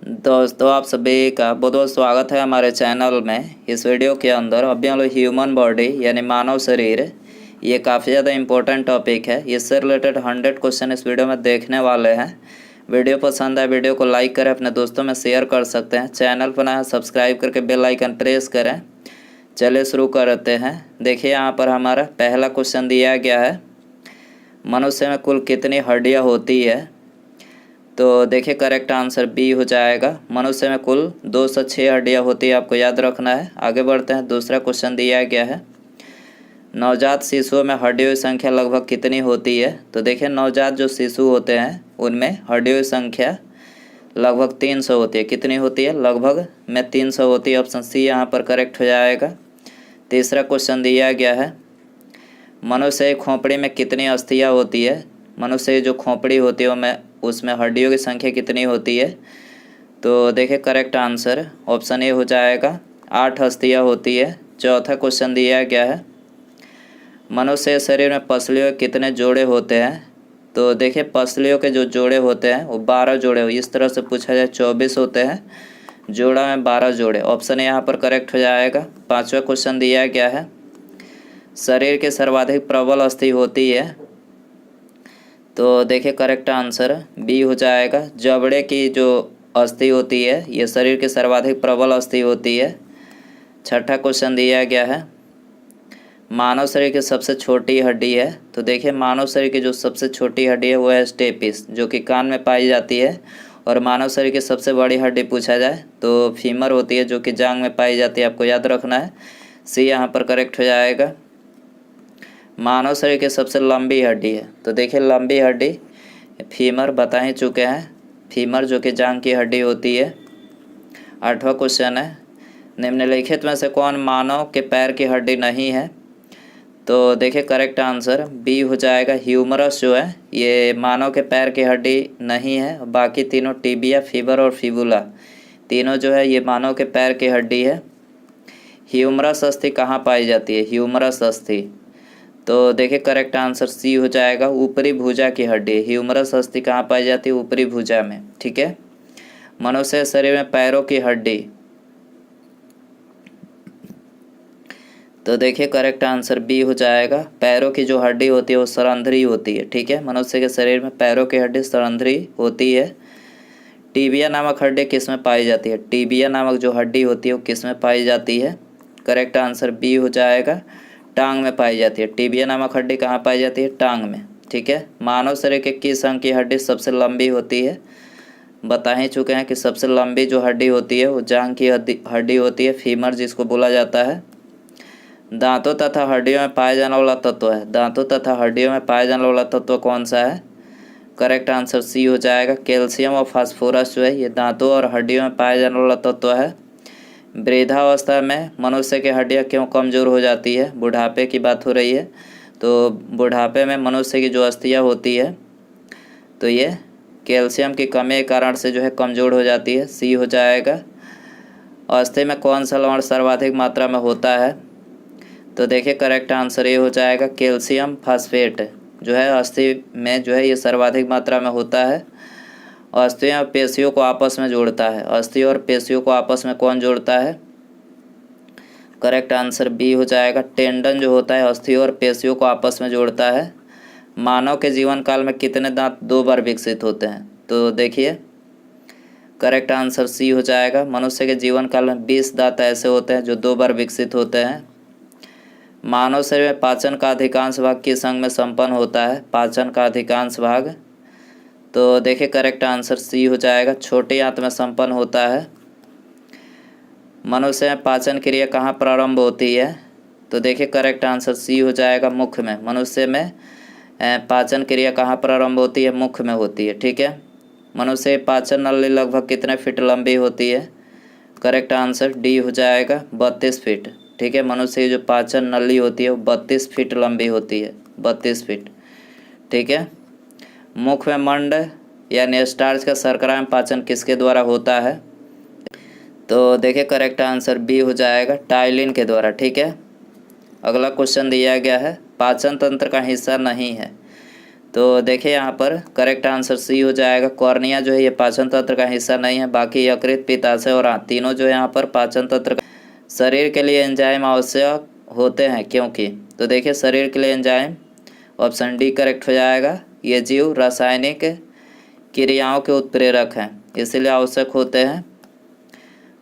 दोस्तों आप सभी का बहुत बहुत स्वागत है हमारे चैनल में। इस वीडियो के अंदर अभी हम लोग ह्यूमन बॉडी यानी मानव शरीर, ये काफ़ी ज़्यादा इम्पोर्टेंट टॉपिक है। इससे रिलेटेड 100 क्वेश्चन इस वीडियो में देखने वाले हैं। वीडियो पसंद आए वीडियो को लाइक करें, अपने दोस्तों में शेयर कर सकते हैं। चैनल पर नया सब्सक्राइब करके बेल आइकन प्रेस करें। चलिए शुरू करते हैं। देखिए यहाँ पर हमारा पहला क्वेश्चन दिया गया है, मनुष्य में कुल कितनी हड्डियाँ होती है। तो देखिए करेक्ट आंसर बी हो जाएगा। मनुष्य में कुल 206 हड्डियाँ होती है, आपको याद रखना है। आगे बढ़ते हैं। दूसरा क्वेश्चन दिया गया है, नवजात शिशुओं में हड्डियों की संख्या लगभग कितनी होती है। तो देखिए नवजात जो शिशु होते हैं उनमें हड्डियों की संख्या लगभग 300 होती है। कितनी होती है? लगभग में 300 होती है। ऑप्शन सी यहाँ पर करेक्ट हो जाएगा। तीसरा क्वेश्चन दिया गया है, मनुष्य की खोपड़ी में कितनी अस्थियाँ होती है। मनुष्य की जो खोपड़ी होती है उसमें हड्डियों की संख्या कितनी होती है। तो देखिए करेक्ट आंसर ऑप्शन ए हो जाएगा, 8 अस्थियाँ होती है। चौथा क्वेश्चन दिया गया है, मनुष्य के शरीर में पसलियों के कितने जोड़े होते हैं। तो देखिए पसलियों के जो जोड़े होते हैं वो 12 जोड़े, इस तरह से पूछा जाए 24 होते हैं, जोड़ा में 12 जोड़े। ऑप्शन ए यहाँ पर करेक्ट हो जाएगा। पाँचवा क्वेश्चन दिया गया है, शरीर के सर्वाधिक प्रबल अस्थि होती है। तो देखिए करेक्ट आंसर बी हो जाएगा। जबड़े की जो अस्थि होती है ये शरीर की सर्वाधिक प्रबल अस्थि होती है। छठा क्वेश्चन दिया गया है, मानव शरीर की सबसे छोटी हड्डी है। तो देखिए मानव शरीर की जो सबसे छोटी हड्डी है वो है स्टेपिस, जो कि कान में पाई जाती है। और मानव शरीर की सबसे बड़ी हड्डी पूछा जाए तो फीमर होती है, जो कि जांघ में पाई जाती है। आपको याद रखना है। सी यहाँ पर करेक्ट हो जाएगा। मानव शरीर की सबसे लंबी हड्डी है। तो देखिए लंबी हड्डी फीमर बता ही चुके हैं, फीमर जो कि जांघ की हड्डी होती है। आठवां क्वेश्चन है, निम्नलिखित में से कौन मानव के पैर की हड्डी नहीं है। तो देखिए करेक्ट आंसर बी हो जाएगा। ह्यूमरस जो है ये मानव के पैर की हड्डी नहीं है। बाकी तीनों टिबिया, फीबर और फिबुला, तीनों जो है ये मानव के पैर की हड्डी है। ह्यूमरस अस्थि कहाँ पाई जाती है? ह्यूमरस अस्थि, तो देखिए करेक्ट आंसर सी हो जाएगा, ऊपरी भुजा की हड्डी। ह्यूमरस अस्थि कहाँ पाई जाती है? ऊपरी भुजा में। ठीक है। मनुष्य शरीर में पैरों की हड्डी, तो देखिए करेक्ट आंसर बी हो जाएगा। पैरों की जो हड्डी होती है वो सरंध्री होती है। ठीक है, मनुष्य के शरीर में पैरों की हड्डी सरंध्री होती है। टीबिया नामक हड्डी किस में पाई जाती है? टीबिया नामक जो हड्डी होती है वो किस में पाई जाती है? करेक्ट आंसर बी हो जाएगा, टांग में पाई जाती है। टीबिया नामक हड्डी कहाँ पाई जाती है? टांग में। ठीक है। मानव शरीर के किस अंग की हड्डी सबसे लंबी होती है? बता ही चुके हैं कि सबसे लंबी जो हड्डी होती है वो जांघ की हड्डी होती है, फीमर जिसको बोला जाता है। दांतों तथा हड्डियों में पाया जाने वाला तत्व है। दांतों तथा हड्डियों में पाया जाने वाला तत्व कौन सा है? करेक्ट आंसर सी हो जाएगा। कैल्शियम और फास्फोरस जो है ये दांतों और हड्डियों में पाया जाने वाला तत्व है। वृद्धावस्था में मनुष्य की हड्डियाँ क्यों कमज़ोर हो जाती है? बुढ़ापे की बात हो रही है, तो बुढ़ापे में मनुष्य की जो अस्थियाँ होती है तो ये कैल्शियम की कमी के कारण से जो है कमज़ोर हो जाती है। सी हो जाएगा। अस्थि में कौन सा लवण सर्वाधिक मात्रा में होता है? तो देखिए करेक्ट आंसर ये हो जाएगा, कैल्शियम फास्फेट जो है अस्थि में जो है ये सर्वाधिक मात्रा में होता है। अस्थियों और पेशियों को आपस में जोड़ता है। अस्थि और पेशियों को आपस में कौन जोड़ता है? करेक्ट आंसर बी हो जाएगा। टेंडन जो होता है अस्थि और पेशियों को आपस में जोड़ता है। मानव के जीवन काल में कितने दांत 2 बार विकसित होते हैं? तो देखिए करेक्ट आंसर सी हो जाएगा। मनुष्य के जीवन काल में 20 दांत ऐसे होते हैं जो 2 बार विकसित होते हैं। मानव शरीर में पाचन का अधिकांश भाग किस अंग में संपन्न होता है? पाचन का अधिकांश भाग, तो देखिए करेक्ट आंसर सी हो जाएगा, छोटी आंत में संपन्न होता है। मनुष्य में पाचन क्रिया कहाँ प्रारंभ होती है? तो देखिए करेक्ट आंसर सी हो जाएगा, मुख में। मनुष्य में पाचन क्रिया कहाँ प्रारंभ होती है? मुख में होती है। ठीक है। मनुष्य की पाचन नली लगभग कितने फीट लंबी होती है? करेक्ट आंसर डी हो जाएगा, 32 फीट। ठीक है, मनुष्य की जो पाचन नली होती है वो 32 फीट लंबी होती है, 32 फीट। ठीक है। मुख में मंड यानी स्टार्च का शर्करा में पाचन किसके द्वारा होता है? तो देखिए करेक्ट आंसर बी हो जाएगा, टाइलिन के द्वारा। ठीक है। अगला क्वेश्चन दिया गया है, पाचन तंत्र का हिस्सा नहीं है। तो देखिए यहाँ पर करेक्ट आंसर सी हो जाएगा। कॉर्निया जो है ये पाचन तंत्र का हिस्सा नहीं है, बाकी यकृत, पित्ताशय और आंत तीनों जो है यहाँ पर पाचन तंत्र का। शरीर के लिए एंजाइम आवश्यक होते हैं क्योंकि, तो देखिए शरीर के लिए एंजाइम, ऑप्शन डी करेक्ट हो जाएगा। ये जीव रासायनिक क्रियाओं के उत्प्रेरक हैं, इसलिए आवश्यक होते हैं।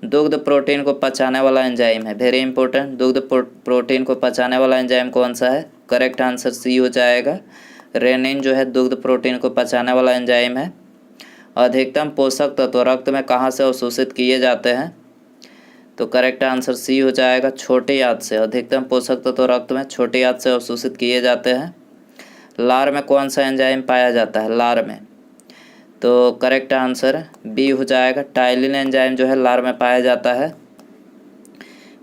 दुग्ध प्रोटीन को पचाने वाला एंजाइम है, वेरी इंपॉर्टेंट। दुग्ध प्रोटीन को पचाने वाला एंजाइम कौन सा है? करेक्ट आंसर सी हो जाएगा। रेनिन जो है दुग्ध प्रोटीन को पचाने वाला एंजाइम है। अधिकतम पोषक तत्व रक्त में कहाँ से अवशोषित किए जाते हैं? तो करेक्ट आंसर सी हो जाएगा, छोटी आंत से। अधिकतम पोषक तत्व रक्त में छोटी आंत से अवशोषित किए जाते हैं। लार में कौन सा एंजाइम पाया जाता है? लार में, तो करेक्ट आंसर बी हो जाएगा। टाइलिन एंजाइम जो है लार में पाया जाता है।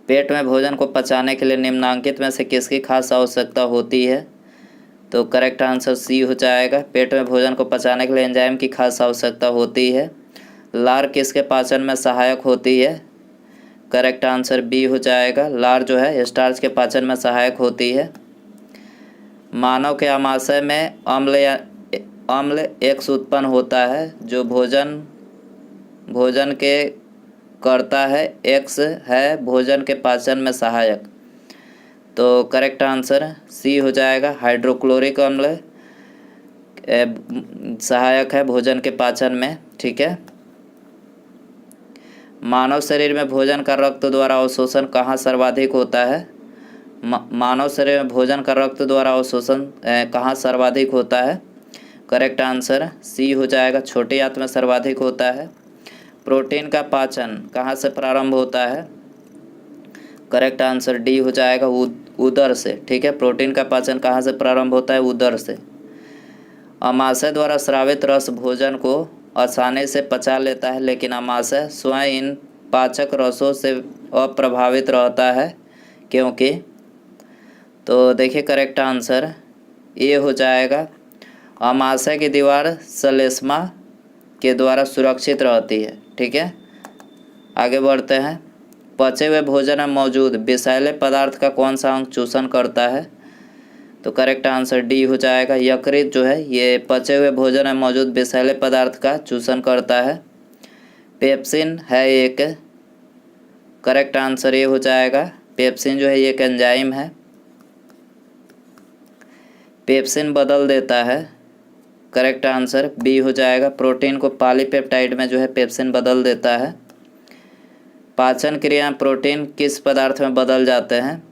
पेट में भोजन को पचाने के लिए निम्नांकित में से किसकी खास आवश्यकता होती है? तो करेक्ट आंसर सी हो जाएगा। पेट में भोजन को पचाने के लिए एंजाइम की खास आवश्यकता होती है। लार किसके पाचन में सहायक होती है? करेक्ट आंसर बी हो जाएगा। लार जो है स्टार्च के पाचन में सहायक होती है। मानव के आमाशय में अम्ल एक्स उत्पन्न होता है जो भोजन के करता है। एक्स है भोजन के पाचन में सहायक, तो करेक्ट आंसर सी हो जाएगा। हाइड्रोक्लोरिक अम्ल सहायक है भोजन के पाचन में, ठीक है। मानव शरीर में भोजन का रक्त द्वारा अवशोषण कहाँ सर्वाधिक होता है? मानव शरीर में भोजन का रक्त द्वारा अवशोषण कहाँ सर्वाधिक होता है? करेक्ट आंसर सी हो जाएगा, छोटी आंत में सर्वाधिक होता है। प्रोटीन का पाचन कहाँ से प्रारंभ होता है? करेक्ट आंसर डी हो जाएगा, उदर से, ठीक है। प्रोटीन का पाचन कहाँ से प्रारंभ होता है? उदर से। अमाशय द्वारा स्रावित रस भोजन को आसानी से पचा लेता है, लेकिन अमाशय स्वयं इन पाचक रसों से अप्रभावित रहता है क्योंकि, तो देखिए करेक्ट आंसर ए हो जाएगा। अमाशय की दीवार श्लेष्मा के द्वारा सुरक्षित रहती है, ठीक है। आगे बढ़ते हैं। पचे हुए भोजन में मौजूद विषैले पदार्थ का कौन सा अंग चूषण करता है? तो करेक्ट आंसर डी हो जाएगा। यकृत जो है ये पचे हुए भोजन में मौजूद विषैले पदार्थ का चूषण करता है। पेप्सिन है एक, करेक्ट आंसर ये हो जाएगा। पेप्सिन जो है ये एक एंजाइम है, पेप्सिन बदल देता है। करेक्ट आंसर बी हो जाएगा। प्रोटीन को पॉलीपेप्टाइड में जो है पेप्सिन बदल देता है। पाचन क्रिया प्रोटीन किस पदार्थ में बदल जाते हैं?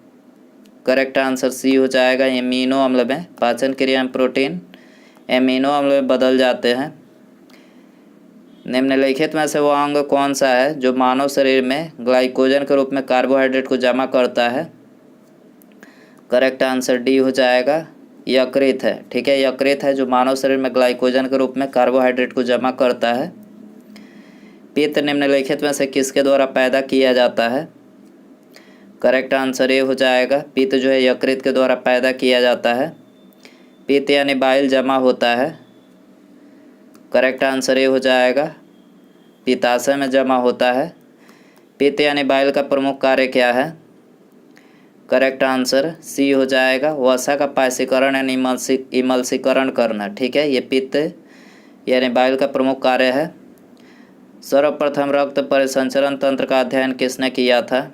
करेक्ट आंसर सी हो जाएगा, एमिनो अम्ल में। पाचन क्रिया में प्रोटीन एमिनो अम्ल में बदल जाते हैं। निम्नलिखित में से वो अंग कौन सा है जो मानव शरीर में ग्लाइकोजन के रूप में कार्बोहाइड्रेट को जमा करता है? करेक्ट आंसर डी हो जाएगा, यकृत है, ठीक है। यकृत है जो मानव शरीर में ग्लाइकोजन के रूप में कार्बोहाइड्रेट को जमा करता है। पित्त निम्नलिखित में से किसके द्वारा पैदा किया जाता है? करेक्ट आंसर ये हो जाएगा, पित्त जो है यकृत के द्वारा पैदा किया जाता है। पित्त यानी बाइल जमा होता है। करेक्ट आंसर ये हो जाएगा, पित्ताशय में जमा होता है। पित्त यानी बाइल का प्रमुख कार्य क्या है? करेक्ट आंसर सी हो जाएगा, वसा का पायसीकरण यानी इमल्सीकरण करना, ठीक है। ये पित्त यानी बाइल का प्रमुख कार्य है। सर्वप्रथम रक्त परिसंचरण तंत्र का अध्ययन किसने किया था?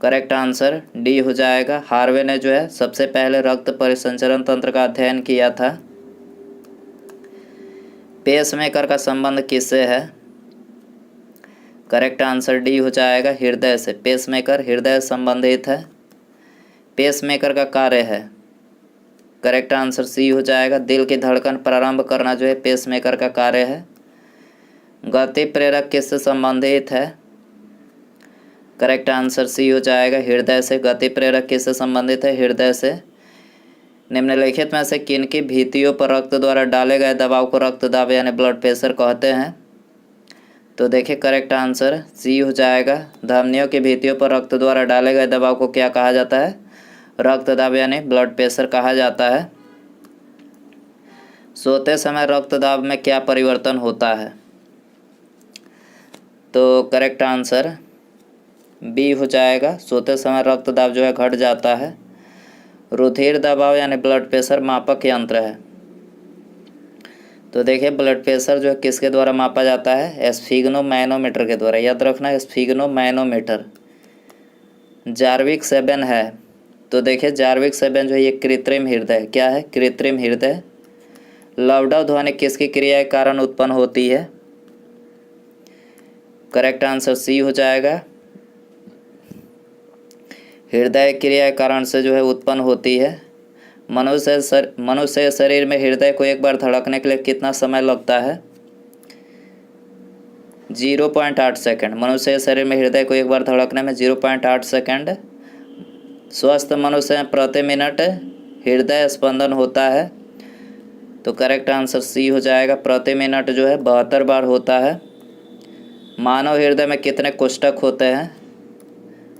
करेक्ट आंसर डी हो जाएगा, हार्वे ने जो है सबसे पहले रक्त परिसंचरण तंत्र का अध्ययन किया था। पेसमेकर का संबंध किससे है? करेक्ट आंसर डी हो जाएगा, हृदय से। पेसमेकर हृदय संबंधित है। पेसमेकर का कार्य है, करेक्ट आंसर सी हो जाएगा, दिल की धड़कन प्रारंभ करना जो है पेसमेकर का कार्य है। गति प्रेरक किससे संबंधित है? करेक्ट आंसर सी हो जाएगा, हृदय से। गति प्रेरक किससे संबंधित है? हृदय से। निम्नलिखित में से किनकी भित्तियों पर रक्त द्वारा डाले गए दबाव को रक्तदाब यानी ब्लड प्रेशर कहते हैं? तो देखिए करेक्ट आंसर सी हो जाएगा, धमनियों की भित्तियों पर रक्त द्वारा डाले गए दबाव को क्या कहा जाता है? रक्तदाब यानी ब्लड प्रेशर कहा जाता है। सोते समय रक्तदाब में क्या परिवर्तन होता है? तो करेक्ट आंसर बी हो जाएगा, सोते समय रक्तदाब जो है घट जाता है। रुधिर दबाव यानी ब्लड प्रेशर मापक यंत्र है, तो देखिए ब्लड प्रेशर जो है किसके द्वारा मापा जाता है? स्फिग्नोमैनोमीटर के द्वारा। याद रखना स्फिग्नोमैनोमीटर। जार्विक 7 है। तो देखिए जार्विक 7 जो है ये कृत्रिम हृदय, क्या है? कृत्रिम हृदय। लवडा ध्वनि किसकी क्रिया के कारण उत्पन्न होती है? करेक्ट आंसर सी हो जाएगा। हृदय क्रिया के कारण से जो है उत्पन्न होती है। मनुष्य शरीर में हृदय को एक बार धड़कने के लिए कितना समय लगता है? 0.8 सेकंड। मनुष्य शरीर में हृदय को एक बार धड़कने में 0.8 सेकंड। स्वस्थ मनुष्य में प्रति मिनट हृदय स्पंदन होता है। तो करेक्ट आंसर सी हो जाएगा। प्रति मिनट जो है 72 बार होता है। मानव हृदय में कितने कोष्ठक होते हैं?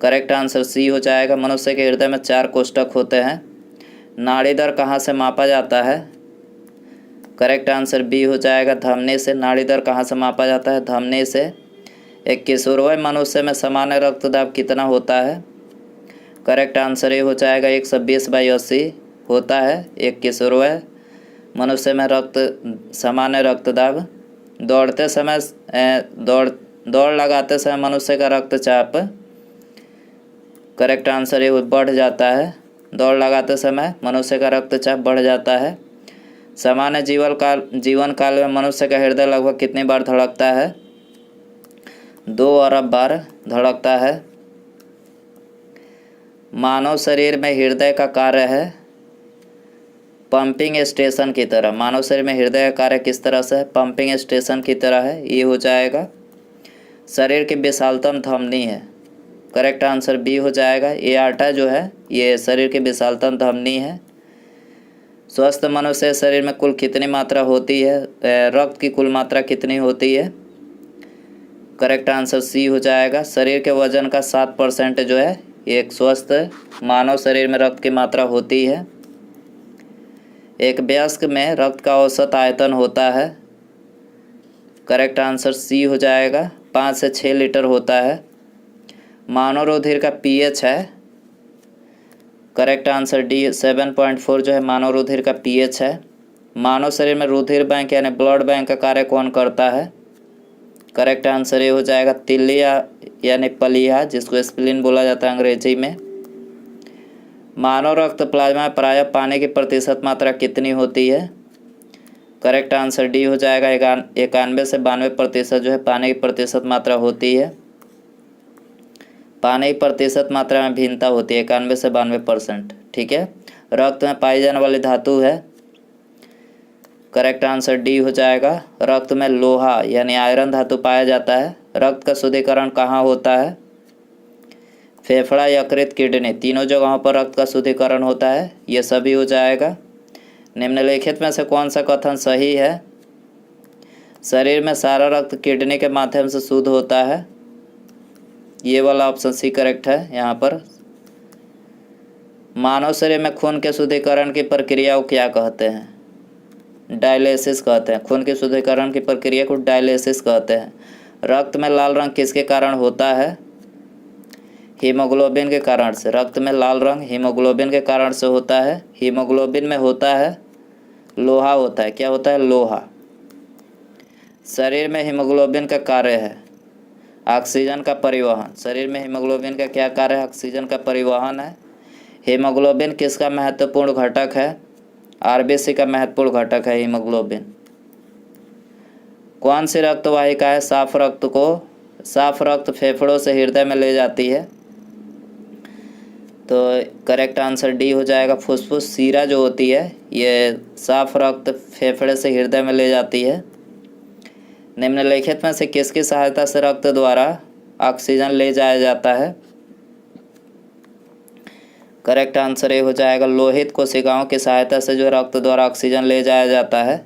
करेक्ट आंसर सी हो जाएगा। मनुष्य के हृदय में 4 कोष्ठक होते हैं। नाड़ी दर कहाँ से मापा जाता है? करेक्ट आंसर बी हो जाएगा, धमनी से। नाड़ी दर कहाँ से मापा जाता है? धमनी से। एक किशोरवय मनुष्य में सामान्य रक्तदाब कितना होता है? करेक्ट आंसर ए हो जाएगा, 120/80 होता है एक किशोरवय मनुष्य में सामान्य रक्तदाब। दौड़ते समय दौड़ लगाते समय मनुष्य का रक्तचाप, करेक्ट आंसर ए बढ़ जाता है। दौड़ लगाते समय मनुष्य का रक्तचाप बढ़ जाता है। सामान्य जीवन काल में मनुष्य का हृदय लगभग कितनी बार धड़कता है? 2 अरब बार धड़कता है। मानव शरीर में हृदय का कार्य है पंपिंग स्टेशन की तरह। मानव शरीर में हृदय का कार्य किस तरह से है? पंपिंग स्टेशन की तरह है। ये हो जाएगा। शरीर की विशालतम धमनी है। करेक्ट आंसर बी हो जाएगा। एआर्टा जो है ये शरीर की विशालतम धमनी है। स्वस्थ मनुष्य शरीर में कुल कितनी मात्रा होती है? रक्त की कुल मात्रा कितनी होती है? करेक्ट आंसर सी हो जाएगा। शरीर के वजन का 7% जो है एक स्वस्थ मानव शरीर में रक्त की मात्रा होती है। एक वयस्क में रक्त का औसत आयतन होता है। करेक्ट आंसर सी हो जाएगा, 5 से 6 लीटर होता है। मानव रुधिर का पीएच है। करेक्ट आंसर डी 7.4 जो है मानव रुधिर का पीएच है। मानव शरीर में रुधिर बैंक यानी ब्लड बैंक का कार्य कौन करता है? करेक्ट आंसर ये हो जाएगा, तिल्लिया यानी पलिया, जिसको स्प्लीन बोला जाता है अंग्रेजी में। मानव रक्त प्लाज्मा में प्रायः पानी की प्रतिशत मात्रा कितनी होती है? करेक्ट आंसर डी हो जाएगा, 91 से 92% जो है पानी की प्रतिशत मात्रा होती है। पानी की प्रतिशत मात्रा में भिन्नता होती है, 91 से 92%। ठीक है। रक्त में पाई जाने वाली धातु है। करेक्ट आंसर डी हो जाएगा, रक्त में लोहा यानी आयरन धातु पाया जाता है। रक्त का शुद्धिकरण कहाँ होता है? फेफड़ा, यकृत, किडनी, तीनों जगहों पर रक्त का शुद्धिकरण होता है। ये सभी हो जाएगा। निम्नलिखित में से कौन सा कथन सही है? शरीर में सारा रक्त किडनी के माध्यम से शुद्ध होता है। ये वाला ऑप्शन सी करेक्ट है। यहाँ पर मानव शरीर में खून के शुद्धिकरण की प्रक्रिया को क्या कहते हैं? डायलिसिस कहते हैं। खून के शुद्धिकरण की प्रक्रिया को डायलिसिस कहते हैं। रक्त में लाल रंग किसके कारण होता है? हीमोग्लोबिन के कारण से। रक्त में लाल रंग हीमोग्लोबिन के कारण से होता है। हीमोग्लोबिन में होता है लोहा होता है। क्या होता है? लोहा। शरीर में हीमोग्लोबिन का कार्य है ऑक्सीजन का परिवहन। शरीर में हीमोग्लोबिन का क्या कार्य है? ऑक्सीजन का परिवहन है। हीमोग्लोबिन किसका महत्वपूर्ण घटक है? आरबीसी का महत्वपूर्ण घटक है हीमोग्लोबिन। कौन सी रक्त वाहिका है साफ रक्त फेफड़ों से हृदय में ले जाती है? तो करेक्ट आंसर डी हो जाएगा, फुसफुस सीरा जो होती है ये साफ रक्त फेफड़े से हृदय में ले जाती है। निम्नलिखित में से किसकी सहायता से रक्त द्वारा ऑक्सीजन ले जाया जाता है? करेक्ट आंसर ये हो जाएगा, लोहित कोशिकाओं की सहायता से जो रक्त द्वारा ऑक्सीजन ले जाया जाता है।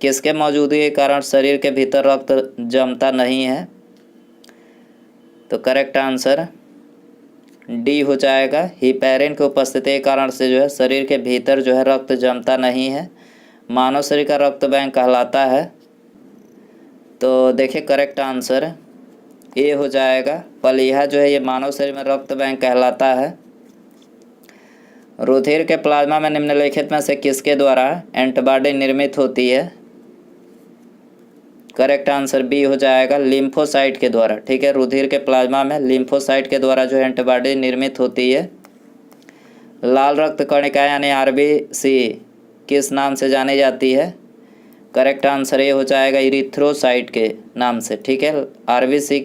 किसके मौजूदगी के कारण शरीर के भीतर रक्त जमता नहीं है? तो करेक्ट आंसर डी हो जाएगा, हिपैरिन की उपस्थिति के कारण से जो है शरीर के भीतर जो है रक्त जमता नहीं है। मानव शरीर का रक्त बैंक कहलाता है। तो देखिए करेक्ट आंसर ए हो जाएगा, पलीहा जो है ये मानव शरीर में रक्त बैंक कहलाता है। रुधिर के प्लाज्मा में निम्नलिखित में से किसके द्वारा एंटीबॉडी निर्मित होती है? करेक्ट आंसर बी हो जाएगा, लिम्फोसाइट के द्वारा। ठीक है, रुधिर के प्लाज्मा में लिम्फोसाइट के द्वारा जो है एंटीबॉडी निर्मित होती है। लाल रक्त कणिका यानी आरबीसी किस नाम से जानी जाती है? करेक्ट आंसर ये हो जाएगा इरिथ्रोसाइट के नाम से। ठीक है, आरबीसी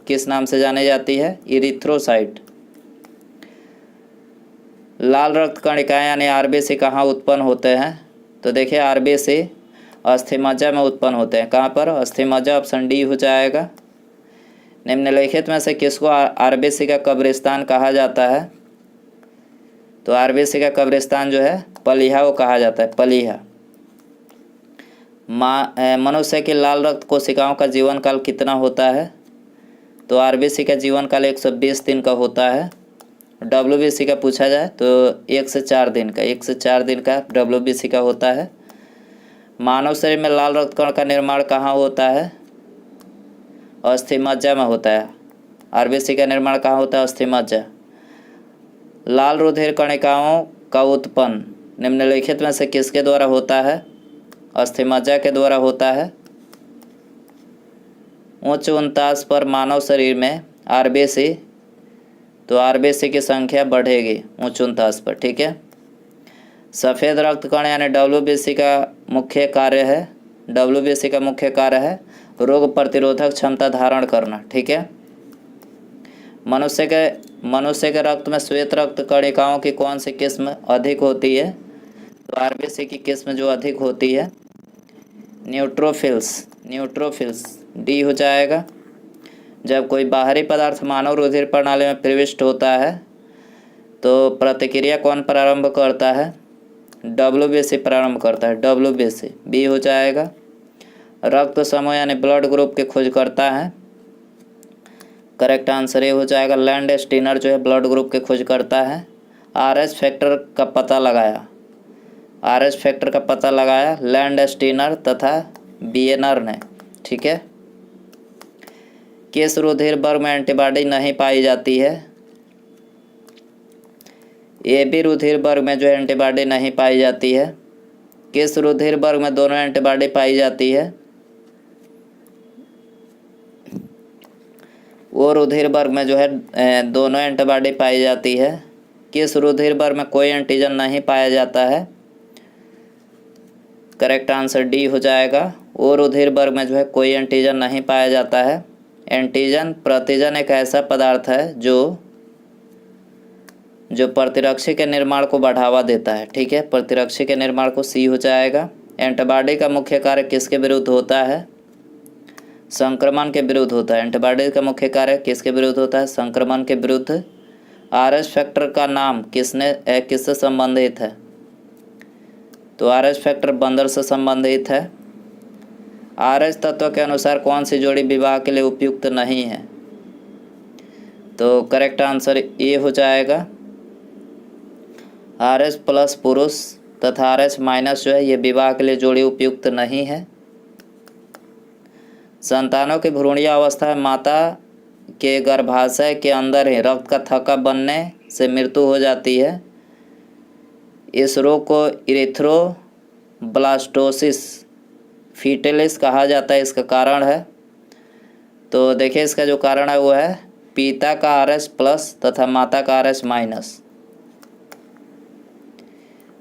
किस नाम से जानी जाती है? इरिथ्रोसाइट। लाल रक्त कणिका यानी आरबीसी कहाँ उत्पन्न होते हैं? तो देखिए आरबीसी अस्थिमज्जा में उत्पन्न होते हैं। कहाँ पर? अस्थिमज्जा, ऑप्शन डी हो जाएगा। निम्नलिखित में से किसको आरबीसी का कब्रिस्तान कहा जाता है? तो आरबीसी का कब्रिस्तान जो है पलीहा को कहा जाता है, पलीहा। मनुष्य की लाल रक्त कोशिकाओं का जीवन काल कितना होता है? तो आरबीसी का जीवन काल 120 दिन का होता है। डब्ल्यूबीसी का पूछा जाए तो 1 से 4 दिन का, 1 से 4 दिन का डब्ल्यूबीसी का होता है। मानव शरीर में लाल रक्त कण का निर्माण कहाँ होता है? अस्थिमज्जा में होता है। आरबीसी का निर्माण कहाँ होता है? अस्थिमज्जा। लाल रुधिर कणिकाओं का उत्पन्न निम्नलिखित में से किसके द्वारा होता है? अस्थिमज्जा के द्वारा होता है। उच्च उनतास पर मानव शरीर में आरबीसी, तो आरबीसी की संख्या बढ़ेगी उच्च उनतास पर। ठीक है, सफ़ेद रक्त कण यानी डब्ल्यूबीसी का मुख्य कार्य है, डब्ल्यूबीसी का मुख्य कार्य है रोग प्रतिरोधक क्षमता धारण करना। ठीक है, मनुष्य के रक्त में श्वेत रक्त कणिकाओं की कौन सी किस्म अधिक होती है? तो आरबीसी की किस्म जो अधिक होती है न्यूट्रोफिल्स, डी हो जाएगा। जब कोई बाहरी पदार्थ मानव रुधिर प्रणाली में प्रविष्ट होता है तो प्रतिक्रिया कौन प्रारंभ करता है? डब्ल्यूबीसी प्रारंभ करता है, डब्ल्यूबीसी, बी हो जाएगा। रक्त समूह यानी ब्लड ग्रुप के खोज करता है। करेक्ट आंसर ये हो जाएगा, लैंड स्टीनर जो है ब्लड ग्रुप के खोज करता है। आरएच फैक्टर का पता लगाया लैंड स्टीनर तथा बियनर ने। ठीक है, किस रुधिर वर्ग में एंटीबॉडी नहीं पाई जाती है? ए बी रुधिर वर्ग में जो है एंटीबॉडी नहीं पाई जाती है। किस रुधिर वर्ग में दोनों एंटीबॉडी पाई जाती है? वो रुधिर वर्ग में जो है दोनों एंटीबॉडी पाई जाती है। किस रुधिर वर्ग में कोई एंटीजन नहीं पाया जाता है? करेक्ट आंसर डी हो जाएगा, वो रुधिर वर्ग में जो है कोई एंटीजन नहीं पाया जाता है। एंटीजन प्रतिजन एक ऐसा पदार्थ है जो प्रतिरक्षी के निर्माण को बढ़ावा देता है। ठीक है, प्रतिरक्षी के निर्माण को सी हो जाएगा। एंटीबॉडी का मुख्य कार्य किसके विरुद्ध होता है? संक्रमण के विरुद्ध होता है। एंटीबॉडी का मुख्य कार्य किसके विरुद्ध होता है? संक्रमण के विरुद्ध। आरएच फैक्टर का नाम किससे संबंधित है? तो आरएच फैक्टर बंदर से संबंधित है। आरएच तत्व के अनुसार कौन सी जोड़ी विवाह के लिए उपयुक्त नहीं है? तो करेक्ट आंसर ए हो जाएगा, आरएच प्लस पुरुष तथा आरएच माइनस जो है ये विवाह के लिए जोड़ी उपयुक्त नहीं है। संतानों की भ्रूणीय अवस्था में माता के गर्भाशय के अंदर ही रक्त का थक्का बनने से मृत्यु हो जाती है। इस रोग को इरिथ्रोब्लास्टोसिस फीटलिस कहा जाता है। इसका कारण है, तो देखिए इसका जो कारण है वो है पिता का आरएच प्लस तथा माता का आरएच माइनस।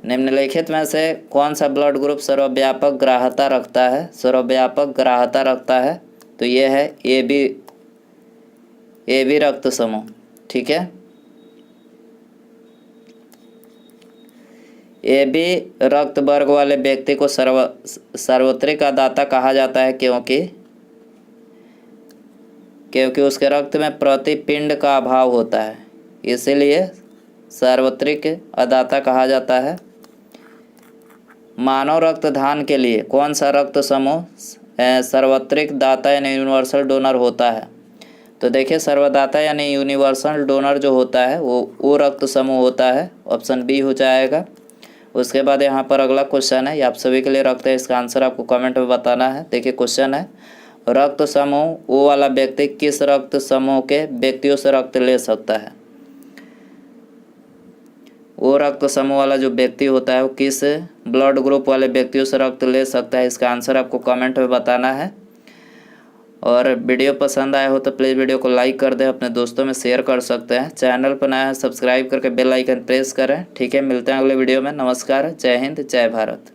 निम्नलिखित में से कौन सा ब्लड ग्रुप सर्वव्यापक ग्राह्यता रखता है? सर्वव्यापक ग्राह्यता रखता है तो ये है ए बी रक्त समूह। ठीक है, ए बी रक्त वर्ग वाले व्यक्ति को सार्वत्रिक दाता कहा जाता है क्योंकि उसके रक्त में प्रतिपिंड का अभाव होता है, इसीलिए सार्वत्रिक अदाता कहा जाता है। मानव रक्त दान के लिए कौन सा रक्त समूह सार्वत्रिक दाता यानी यूनिवर्सल डोनर होता है? तो देखिए सर्वदाता यानी यूनिवर्सल डोनर जो होता है वो रक्त समूह होता है, ऑप्शन बी हो जाएगा। उसके बाद यहाँ पर अगला क्वेश्चन है, ये आप सभी के लिए रखते हैं, इसका आंसर आपको कमेंट में बताना है। देखिए क्वेश्चन है, रक्त समूह वो वाला व्यक्ति किस रक्त समूह के व्यक्तियों से रक्त ले सकता है? वो रक्त समूह वाला जो व्यक्ति होता है वो किस ब्लड ग्रुप वाले व्यक्तियों से रक्त ले सकता है? इसका आंसर आपको कमेंट में बताना है। और वीडियो पसंद आया हो तो प्लीज़ वीडियो को लाइक कर दें, अपने दोस्तों में शेयर कर सकते हैं। चैनल पर नया है सब्सक्राइब करके बेल आइकन प्रेस करें। ठीक है, मिलते हैं अगले वीडियो में। नमस्कार, जय हिंद, जय भारत।